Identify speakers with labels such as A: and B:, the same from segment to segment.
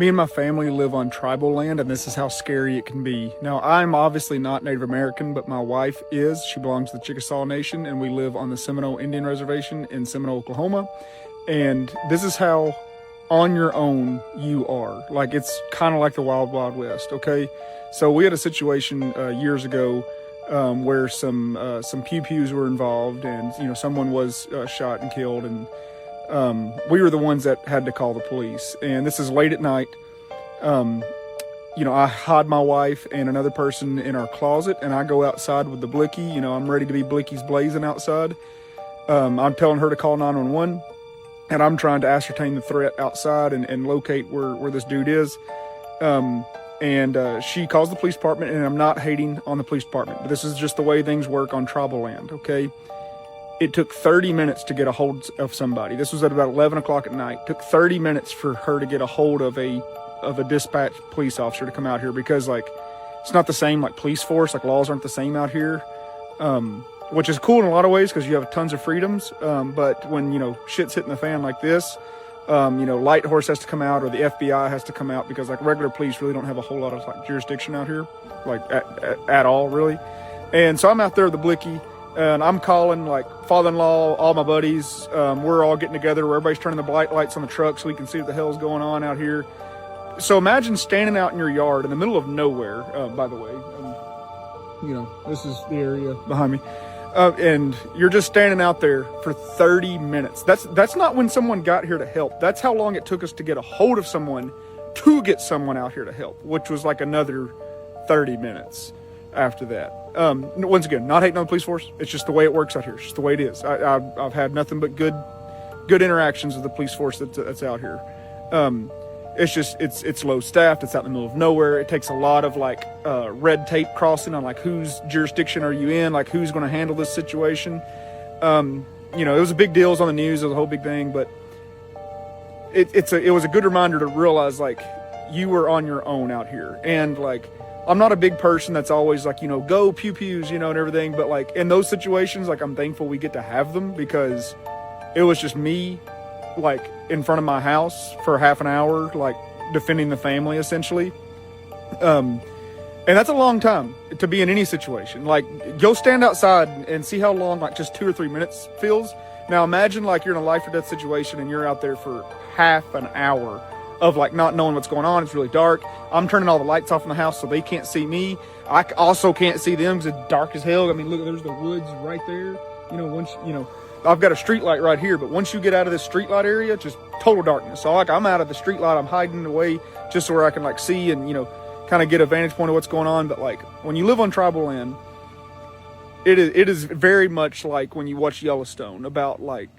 A: Me and my family live on tribal land, and this is how scary it can be. Now, I'm obviously not Native American, but my wife is. She belongs to the Chickasaw Nation, and we live on the Seminole Indian Reservation in Seminole, Oklahoma. And this is how on your own you are. Like, it's kind of like the Wild Wild West, okay? So we had a situation years ago where some pew-pews were involved, and, you know, someone was shot and killed, and we were the ones that had to call the police. And this is late at night. You know, I hide my wife and another person in our closet, and I go outside with the blicky. You know, I'm ready to be Blicky's blazing outside. I'm telling her to call 911, and I'm trying to ascertain the threat outside and locate where this dude is. And she calls the police department, and I'm not hating on the police department, but this is just the way things work on tribal land, okay? It took 30 minutes to get a hold of somebody. This was at about 11 o'clock at night. It took 30 minutes for her to get a hold of a dispatch police officer to come out here, because, like, it's not the same, like, police force, like, laws aren't the same out here, which is cool in a lot of ways because you have tons of freedoms. But when, you know, shit's hitting the fan like this, you know, Light Horse has to come out, or the FBI has to come out, because, like, regular police really don't have a whole lot of, like, jurisdiction out here, like, at all, really. And so I'm out there with the blicky, and I'm calling, like, father-in-law, all my buddies. We're all getting together where everybody's turning the bright lights on the truck so we can see what the hell's going on out here. So imagine standing out in your yard in the middle of nowhere, by the way. You know, this is the area behind me. And you're just standing out there for 30 minutes. That's not when someone got here to help. That's how long it took us to get a hold of someone to get someone out here to help, which was like another 30 minutes after that. Once again, not hating on the police force. It's just the way it works out here. It's just the way it is. I've had nothing but good interactions with the police force that's out here. It's just, it's low staffed. It's out in the middle of nowhere. It takes a lot of, like, red tape crossing on, like, whose jurisdiction are you in, like, who's going to handle this situation. You know, it was a big deal. It was on the news. It was a whole big thing, but it was a good reminder to realize, like, you were on your own out here. And, like, I'm not a big person that's always like, you know, go pew-pews, you know, and everything. But, like, in those situations, like, I'm thankful we get to have them, because it was just me, like, in front of my house for half an hour, like, defending the family, essentially. And that's a long time to be in any situation. Like, go stand outside and see how long, like, just 2 or 3 minutes feels. Now, imagine, like, you're in a life or death situation and you're out there for half an hour of, like, not knowing what's going on. It's really dark. I'm turning all the lights off in the house so they can't see me. I also can't see them because it's dark as hell. I mean, look, there's the woods right there. You know, once, you know, I've got a street light right here, but once you get out of this street light area, just total darkness. So, like, I'm out of the street light. I'm hiding away just so where I can, like, see and, you know, kind of get a vantage point of what's going on. But, like, when you live on tribal land, it is very much like when you watch Yellowstone, about, like,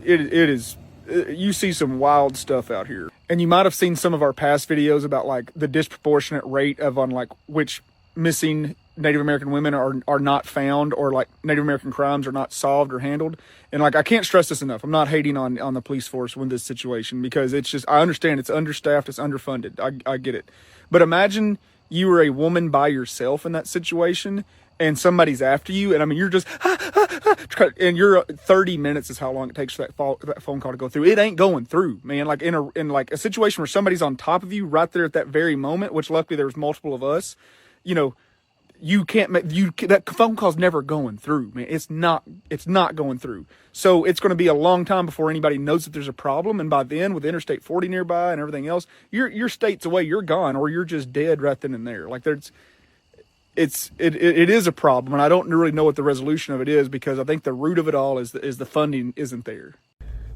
A: it is, you see some wild stuff out here. And you might have seen some of our past videos about, like, the disproportionate rate of, on, like, which missing Native American women are not found, or, like, Native American crimes are not solved or handled. And, like, I can't stress this enough. I'm not hating on the police force with this situation, because it's just, I understand it's understaffed, it's underfunded. I get it. But imagine you were a woman by yourself in that situation, and somebody's after you, and I mean, you're just, and you're 30 minutes is how long it takes for that phone call to go through. It ain't going through, man. Like, in a situation where somebody's on top of you right there at that very moment, which luckily there was multiple of us, you know, you can't make, that phone call's never going through, man. It's not going through. So it's going to be a long time before anybody knows that there's a problem. And by then, with Interstate 40 nearby and everything else, you're states away, you're gone, or you're just dead right then and there. Like, it is a problem. And I don't really know what the resolution of it is, because I think the root of it all is the funding isn't there.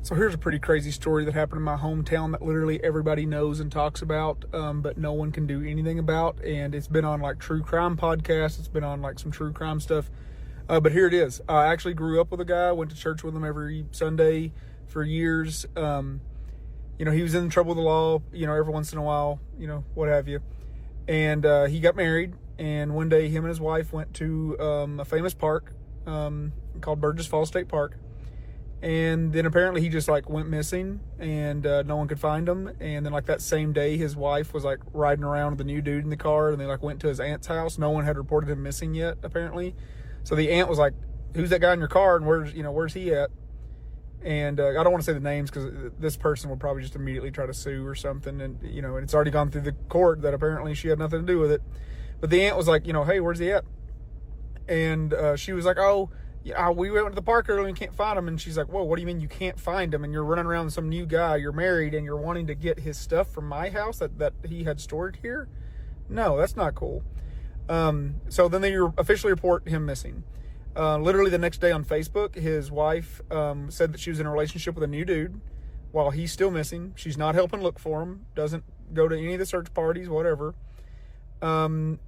A: So here's a pretty crazy story that happened in my hometown that literally everybody knows and talks about, but no one can do anything about. And it's been on, like, true crime podcasts. It's been on, like, some true crime stuff. But here it is. I actually grew up with a guy, went to church with him every Sunday for years. You know, he was in trouble with the law, you know, every once in a while, you know, what have you. And he got married. And one day, him and his wife went to a famous park called Burgess Falls State Park. And then apparently he just, like, went missing, and no one could find him. And then, like, that same day, his wife was, like, riding around with a new dude in the car, and they, like, went to his aunt's house. No one had reported him missing yet, apparently. So the aunt was like, "Who's that guy in your car, and where's he at?" And I don't want to say the names because this person would probably just immediately try to sue or something. And, you know, and it's already gone through the court that apparently she had nothing to do with it. But the aunt was like, you know, hey, where's he at? And she was like, oh, yeah, we went to the park earlier and can't find him. And she's like, whoa, what do you mean you can't find him? And you're running around with some new guy, you're married, and you're wanting to get his stuff from my house that he had stored here? No, that's not cool. So then they officially report him missing. Literally the next day on Facebook, his wife said that she was in a relationship with a new dude while he's still missing. She's not helping look for him, doesn't go to any of the search parties, whatever. And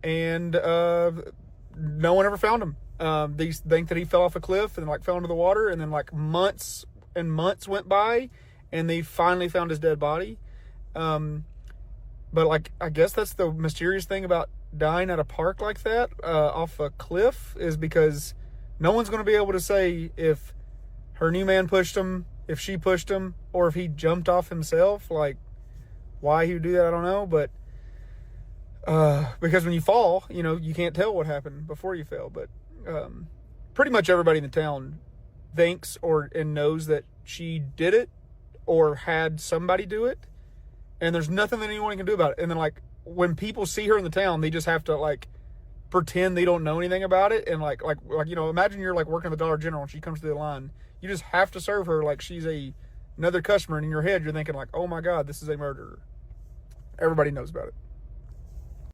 A: no one ever found him. They think that he fell off a cliff and like fell into the water, and then like months and months went by and they finally found his dead body. But like, I guess that's the mysterious thing about dying at a park like that, off a cliff, is because no one's going to be able to say if her new man pushed him, if she pushed him, or if he jumped off himself. Like, why he would do that, I don't know. But because when you fall, you know, you can't tell what happened before you fell. But pretty much everybody in the town thinks and knows that she did it or had somebody do it, and there's nothing that anyone can do about it. And then like when people see her in the town, they just have to like pretend they don't know anything about it. And like you know, imagine you're like working at the Dollar General and she comes to the line, you just have to serve her like she's another customer, and in your head you're thinking like, oh my god, this is a murderer. Everybody knows about it.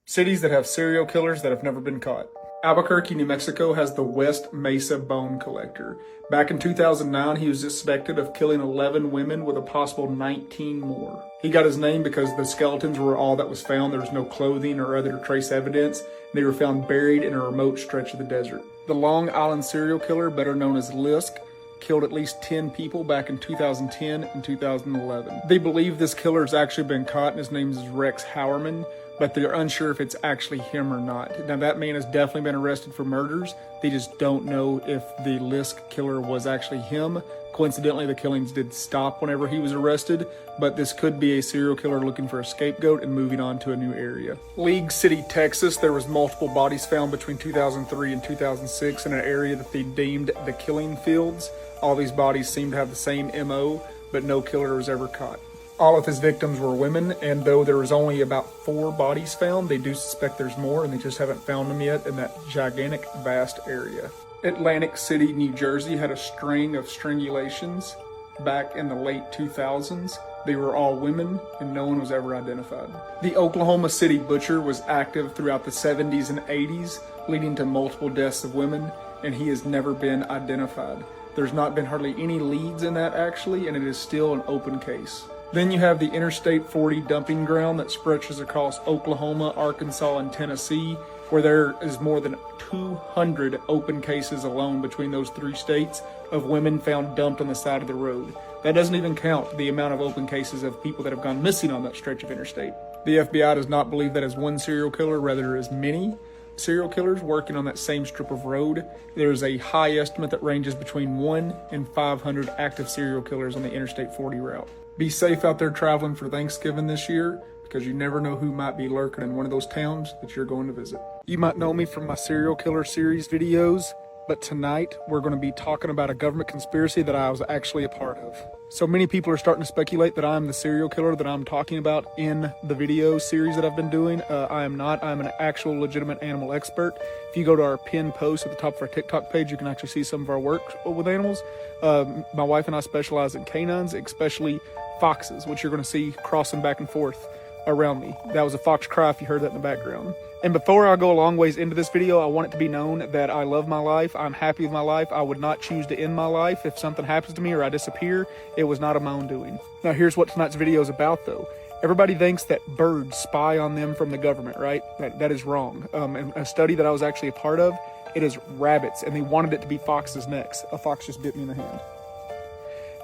A: Cities that have serial killers that have never been caught. Albuquerque, New Mexico has the West Mesa Bone Collector. Back in 2009, he was suspected of killing 11 women with a possible 19 more. He got his name because the skeletons were all that was found. There was no clothing or other trace evidence. They were found buried in a remote stretch of the desert. The Long Island serial killer, better known as Lisk, killed at least 10 people back in 2010 and 2011. They believe this killer has actually been caught, and his name is Rex Howerman, but they're unsure if it's actually him or not. Now, that man has definitely been arrested for murders. They just don't know if the Lisk killer was actually him. Coincidentally, the killings did stop whenever he was arrested, but this could be a serial killer looking for a scapegoat and moving on to a new area. League City, Texas, there was multiple bodies found between 2003 and 2006 in an area that they deemed the killing fields. All these bodies seem to have the same MO, but no killer was ever caught. All of his victims were women, and though there was only about 4 bodies found, they do suspect there's more, and they just haven't found them yet in that gigantic, vast area. Atlantic City, New Jersey had a string of strangulations back in the late 2000s. They were all women, and no one was ever identified. The Oklahoma City Butcher was active throughout the 70s and 80s, leading to multiple deaths of women, and he has never been identified. There's not been hardly any leads in that, actually, and it is still an open case. Then you have the Interstate 40 dumping ground that stretches across Oklahoma, Arkansas, and Tennessee, where there is more than 200 open cases alone between those 3 states of women found dumped on the side of the road. That doesn't even count the amount of open cases of people that have gone missing on that stretch of interstate. The FBI does not believe that is one serial killer, rather there is many serial killers working on that same strip of road. There is a high estimate that ranges between 1 and 500 active serial killers on the Interstate 40 route. Be safe out there traveling for Thanksgiving this year, because you never know who might be lurking in one of those towns that you're going to visit. You might know me from my serial killer series videos, but tonight we're going to be talking about a government conspiracy that I was actually a part of. So many people are starting to speculate that I'm the serial killer that I'm talking about in the video series that I've been doing. I am not. I'm an actual legitimate animal expert. If you go to our pinned post at the top of our TikTok page, you can actually see some of our work with animals. My wife and I specialize in canines, especially foxes, which you're going to see crossing back and forth around me. That was a fox cry if you heard that in the background. And before I go a long ways into this video, I want it to be known that I love my life. I'm happy with my life. I would not choose to end my life. If something happens to me or I disappear, it was not of my own doing. Now here's what tonight's video is about though. Everybody thinks that birds spy on them from the government, right? That is wrong. In a study that I was actually a part of, it is rabbits, and they wanted it to be foxes next. A fox just bit me in the hand.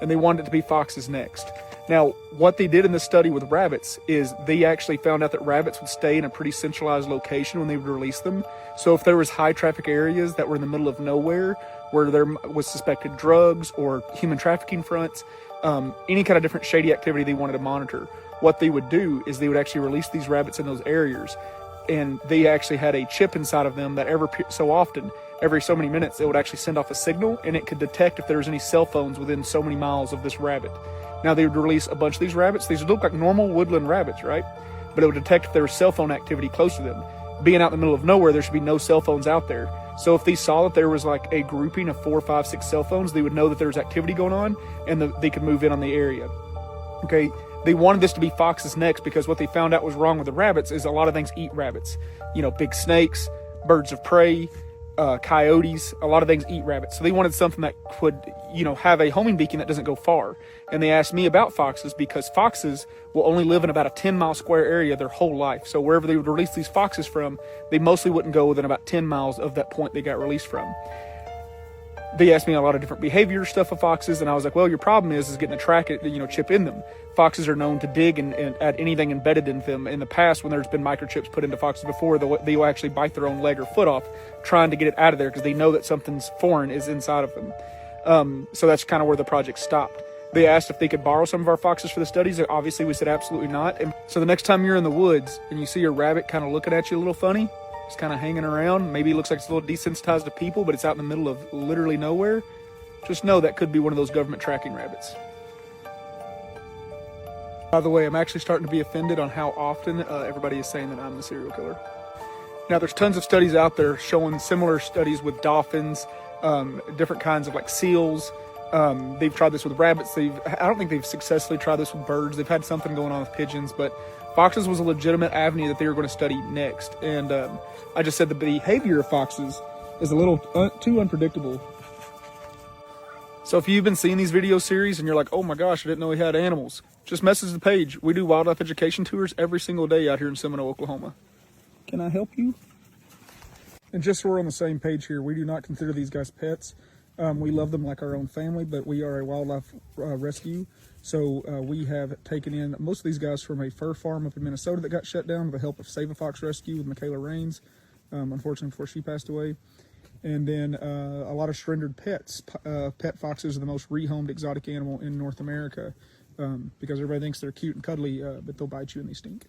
A: And they wanted it to be foxes next. Now, what they did in the study with rabbits is they actually found out that rabbits would stay in a pretty centralized location when they would release them. So if there was high traffic areas that were in the middle of nowhere, where there was suspected drugs or human trafficking fronts, any kind of different shady activity they wanted to monitor, what they would do is they would actually release these rabbits in those areas. And they actually had a chip inside of them that so often, every so many minutes, it would actually send off a signal, and it could detect if there was any cell phones within so many miles of this rabbit. Now, they would release a bunch of these rabbits. These would look like normal woodland rabbits, right? But it would detect if there was cell phone activity close to them. Being out in the middle of nowhere, there should be no cell phones out there. So if they saw that there was like a grouping of 4, 5, 6 cell phones, they would know that there was activity going on, and they could move in on the area. Okay, they wanted this to be foxes next, because what they found out was wrong with the rabbits is a lot of things eat rabbits. You know, big snakes, birds of prey, coyotes, a lot of things eat rabbits. So they wanted something that could, you know, have a homing beacon that doesn't go far. And they asked me about foxes, because foxes will only live in about a 10-mile square area their whole life. So wherever they would release these foxes from, they mostly wouldn't go within about 10 miles of that point they got released from. They asked me a lot of different behavior stuff of foxes, and I was like, well, your problem is getting a chip in them. Foxes are known to dig and add anything embedded in them. In the past, when there's been microchips put into foxes before, they will actually bite their own leg or foot off trying to get it out of there, because they know that something's foreign is inside of them. So that's kind of where the project stopped. They asked if they could borrow some of our foxes for the studies. Obviously, we said absolutely not. And so the next time you're in the woods and you see a rabbit kind of looking at you a little funny, it's kind of hanging around, maybe it looks like it's a little desensitized to people, but it's out in the middle of literally nowhere, just know that could be one of those government tracking rabbits. By the way, I'm actually starting to be offended on how often everybody is saying that I'm the serial killer. Now, there's tons of studies out there showing similar studies with dolphins, different kinds of like seals. They've tried this with rabbits. I don't think they've successfully tried this with birds. They've had something going on with pigeons, but foxes was a legitimate avenue that they were going to study next. And I just said the behavior of foxes is a little too unpredictable. So if you've been seeing these video series and you're like, oh my gosh, I didn't know we had animals, just message the page. We do wildlife education tours every single day out here in Seminole, Oklahoma. Can I help you? And just so we're on the same page here, we do not consider these guys pets. We love them like our own family, but we are a wildlife rescue. So we have taken in most of these guys from a fur farm up in Minnesota that got shut down with the help of Save a Fox Rescue with Michaela Rains, unfortunately before she passed away. And then a lot of surrendered pets. Pet foxes are the most rehomed exotic animal in North America, because everybody thinks they're cute and cuddly, but they'll bite you and they stink.